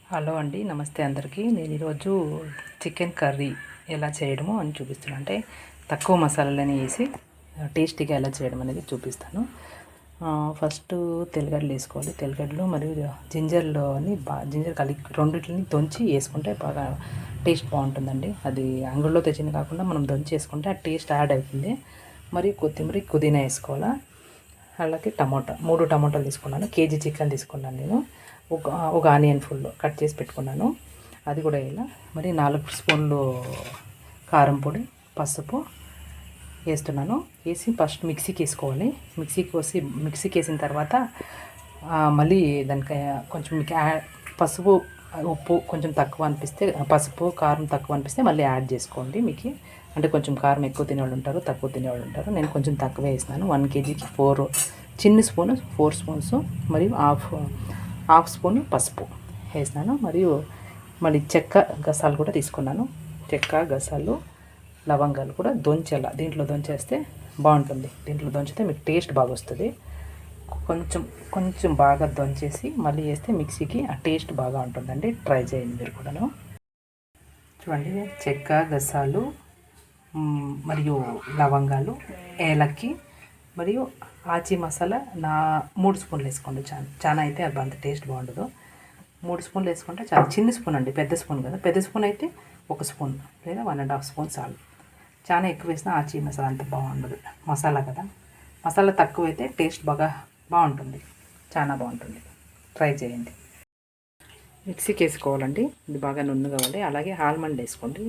Hello అండి, నమస్తే అందరికీ. నేను ఈరోజు చికెన్ కర్రీ ఎలా చేయడమో అని చూపిస్తున్నాను. అంటే తక్కువ మసాలాలని వేసి టేస్టీగా ఎలా చేయడం అనేది చూపిస్తాను. ఫస్ట్ తెల్లగడ్డలు వేసుకోవాలి. తెల్లగడ్డలు మరియు జింజర్లోని జింజర్ కలిపి రెండింటిని దొంచి వేసుకుంటే బాగా టేస్ట్ బాగుంటుందండి. అది అంగుల్లో తెచ్చింది కాకుండా మనం దొంచి వేసుకుంటే ఆ టేస్ట్ యాడ్ అవుతుంది. మరియు కొత్తిమీర పుదీనా వేసుకోవాలా. అలాగే టమాటా 3 టమాటాలు తీసుకున్నాను. కేజీ చికెన్ తీసుకున్నాను నేను. ఒక ఆనియన్ ఫుల్ కట్ చేసి పెట్టుకున్నాను, అది కూడా వేయాల. మరి 4 స్పూన్లు కారం పొడి, పసుపు వేస్తున్నాను. వేసి ఫస్ట్ మిక్సీకి వేసుకోవాలి. మిక్సీకి వేసిన తర్వాత మళ్ళీ దానికి కొంచెం పసుపు ఉప్పు కొంచెం తక్కువ అనిపిస్తే, పసుపు కారం తక్కువ అనిపిస్తే మళ్ళీ యాడ్ చేసుకోండి. మీకు అంటే కొంచెం కారం ఎక్కువ తినేవాళ్ళు ఉంటారు, తక్కువ తినేవాళ్ళు ఉంటారు. నేను కొంచెం తక్కువ వేసినాను. 1 కేజీకి 4 చిన్న స్పూన్ 4 స్పూన్స్ మరియు హాఫ్ స్పూన్ పసుపు వేసినాను. మరియు మళ్ళీ చెక్క గసాలు కూడా తీసుకున్నాను. చెక్క గసాలు లవంగాలు కూడా దొంచేలా, దీంట్లో దొంచేస్తే బాగుంటుంది. దీంట్లో దొంచితే మీకు టేస్ట్ బాగా వస్తుంది. కొంచెం బాగా దొంచేసి మళ్ళీ వేస్తే మిక్సీకి ఆ టేస్ట్ బాగా ఉంటుందండి. ట్రై చేయండి మీరు కూడాను. చూడండి, చెక్క గసాలు మరియు లవంగాలు, ఏలక్కి మరియు ఆచి మసాలా 3 స్పూన్లు వేసుకోండి. చాలా అయితే అది అంత టేస్ట్ బాగుండదు. 3 స్పూన్లు వేసుకుంటే చాలా. చిన్న స్పూన్ అండి, పెద్ద స్పూన్ కదా. పెద్ద స్పూన్ అయితే 1 స్పూన్ లేదా 1.5 స్పూన్ చాలు. చాలా ఎక్కువ వేసినా ఆచి మసాలా అంత బాగుండదు. మసాలా కదా, మసాలా తక్కువ అయితే టేస్ట్ బాగుంటుంది, చాలా బాగుంటుంది. ట్రై చేయండి. మిక్సీకి వేసుకోవాలండి. ఇది బాగా నున్ను కావాలి. అలాగే ఆల్మండ్ వేసుకోండి.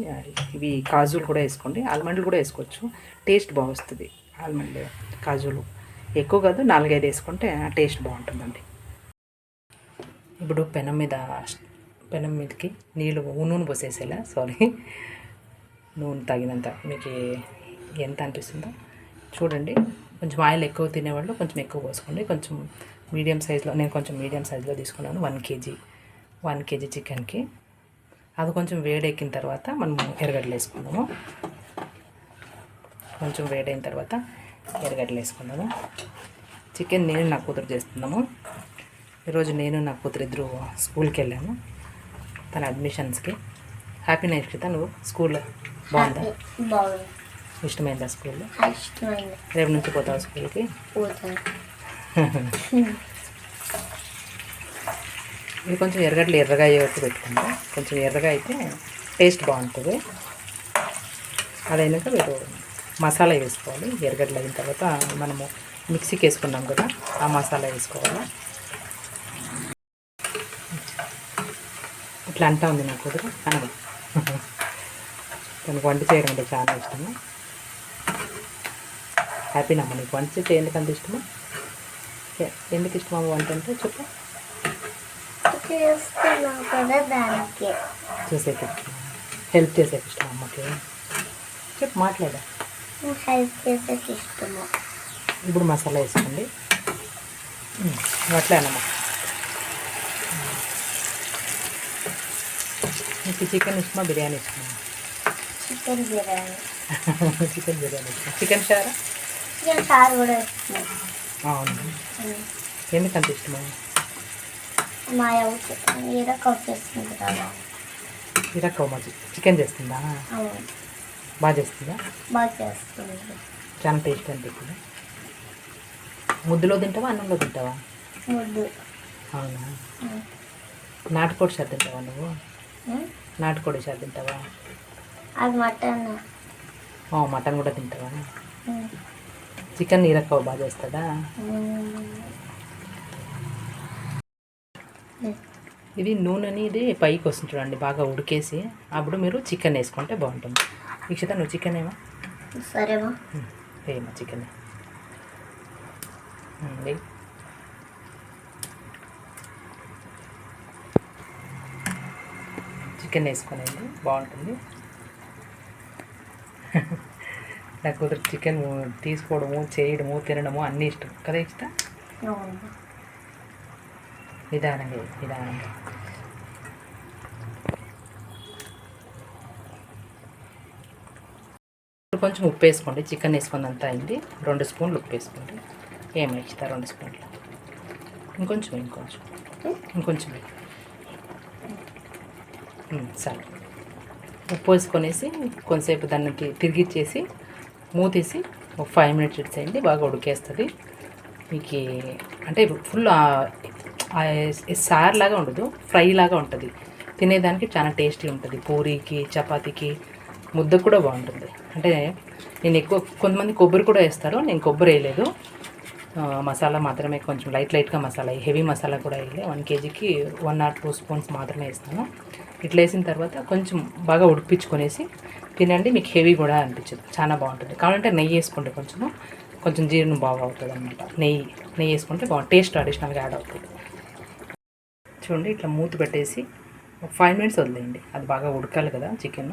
ఇవి కాజులు కూడా వేసుకోండి. ఆల్మండ్లు కూడా వేసుకోవచ్చు, టేస్ట్ బాగా వస్తుంది. ఆల్మండ్ కాజులు ఎక్కువ కాదు, 4-5 వేసుకుంటే టేస్ట్ బాగుంటుందండి. ఇప్పుడు పెనం మీదకి నూనె పోసేసేలా, నూనె తగినంత మీకు ఎంత అనిపిస్తుందో చూడండి. కొంచెం ఆయిల్ ఎక్కువ తినేవాళ్ళు కొంచెం ఎక్కువ పోసుకోండి. కొంచెం మీడియం సైజులో, నేను కొంచెం మీడియం సైజులో తీసుకున్నాను. 1 కేజీ చికెన్కి. అది కొంచెం వేడెక్కిన తర్వాత మనం ఎర్రగడ్డలు వేసుకుందాము. కొంచెం వేడైన తర్వాత ఎర్రగడ్డలు వేసుకుందాము. చికెన్ నేను నా కూతురు చేస్తున్నాము. ఈరోజు నేను నా కూతురు ఇద్దరు స్కూల్కి వెళ్ళాము, తన అడ్మిషన్స్కి. Happy night. నువ్వు స్కూల్లో బాగుందా? ఇష్టమైందా స్కూల్లో? రేపు నుంచి పోతావు స్కూల్కి? ఇది కొంచెం ఎర్రగడ్డలు ఎర్రగా అయ్యేట్టు పెట్టుకుంటాం. కొంచెం ఎర్రగా అయితే టేస్ట్ బాగుంటుంది. అదైనాక మీరు మసాలా వేసుకోవాలి. ఎర్రగడ్డలు అయిన తర్వాత మనము మిక్సీకి వేసుకున్నాం కదా, ఆ మసాలా వేసుకోవాలి. ఇట్లా అంటా ఉంది నా కూతురు. తనకు వంట చేయడం అంటే చాలా ఇష్టము. హ్యాపీనమ్మా, నీకు వంట చేస్తే ఎందుకు అంత ఇష్టము? ఎందుకు ఇష్టమమ్మ వంట అంటే చెప్పు. చేసేకి హెల్ప్ చేసేకి ఇష్టం అమ్మకి. చెప్పు, మాట్లాడా. ఇప్పుడు మసాలా వేసుకోండి. అట్లానమ్మా. మీకు చికెన్ ఇష్టమా, బిర్యానీ ఇష్టమా? చికెన్ బిర్యానీ ఇష్టం. చికెన్ షార్ కూడా ఇష్టం. అవును, ఎందుకంత ఇష్టమా? ఇరక్కవ చికెన్ చేస్తుందా? బాగా చేస్తుందా? చాలా టేస్ట్ అనిపిస్తుంది. ముద్దులో తింటావా, అన్నంలో తింటావా? అవునా? నాటుకోడి షార్ తింటావా నువ్వు? నాటుకోడి షార్ తింటావా? మటన్ కూడా తింటావా? చికెన్ ఇరక్కవ బాగా చేస్తుందా? ఇది నూనె అనేది పైకి వస్తుంది చూడండి, బాగా ఉడికేసి. అప్పుడు మీరు చికెన్ వేసుకుంటే బాగుంటుంది. వీక్షిత, నువ్వు చికెన్ ఏమో? సరేమా, ఏమో చికెన్ చికెన్ వేసుకునేది బాగుంటుంది. నా కూతురు చికెన్ తీసుకోవడము, చేయడము, తినడము అన్నీ ఇష్టం కదా. ఇష్టం నిదానంగా. కొంచెం ఉప్పు వేసుకోండి. చికెన్ వేసుకున్నంత అయింది. 2 స్పూన్లు ఉప్పు వేసుకోండి. ఏమో ఇస్తా, 2 స్పూన్లు. ఇంకొంచెం సరే. ఉప్పు వేసుకొనేసి కొంతసేపు దానికి తిరిగిచ్చేసి మూతేసి ఒక 5 మినిట్స్ ఇచ్చేయండి. బాగా ఉడికేస్తుంది మీకు. అంటే ఫుల్ సార్లాగా ఉండదు, ఫ్రై లాగా ఉంటుంది. తినేదానికి చాలా టేస్టీ ఉంటుంది. పూరీకి, చపాతీకి, ముద్ద కూడా బాగుంటుంది. అంటే నేను ఎక్కువ కొంతమంది కొబ్బరి కూడా వేస్తారు, నేను కొబ్బరి వేయలేదు. మసాలా మాత్రమే, కొంచెం లైట్గా మసాలా, హెవీ మసాలా కూడా వేయలే. 1 కేజీకి 1 or 2 స్పూన్స్ మాత్రమే వేస్తాను. ఇట్లా వేసిన తర్వాత కొంచెం బాగా ఉడిపించుకొనేసి తినండి. మీకు హెవీ కూడా అనిపించదు, చాలా బాగుంటుంది. కావాలంటే నెయ్యి వేసుకుంటే కొంచెం జీర్ణం బాగా అవుతుంది అనమాట. నెయ్యి వేసుకుంటే టేస్ట్ అడిషనల్గా యాడ్ అవుతుంది. చూడండి, ఇట్లా మూత పెట్టేసి ఒక 5 మినిట్స్ వదిలేయండి. అది బాగా ఉడకాలి కదా, చికెన్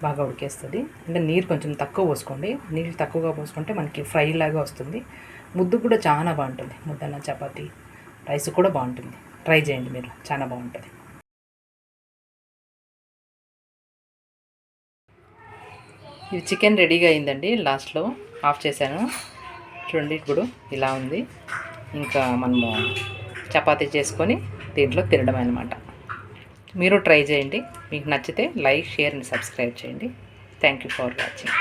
బాగా ఉడికేస్తుంది. అంటే నీరు కొంచెం తక్కువ పోసుకోండి. నీళ్ళు తక్కువగా పోసుకుంటే మనకి ఫ్రై లాగా వస్తుంది. ముద్దు కూడా చాలా బాగుంటుంది. ముద్దన్న, చపాతీ, రైస్ కూడా బాగుంటుంది. ట్రై చేయండి మీరు, చాలా బాగుంటుంది. ఇది చికెన్ రెడీగా అయిందండి. లాస్ట్లో ఆఫ్ చేశాను. చూడండి, ఇప్పుడు ఇలా ఉంది. ఇంకా మనము చపాతీ చేసుకొని దీంట్లో తినడం అనమాట. మీరు ట్రై చేయండి. మీకు నచ్చితే లైక్, షేర్ అండ్ సబ్స్క్రైబ్ చేయండి. Thank you for watching.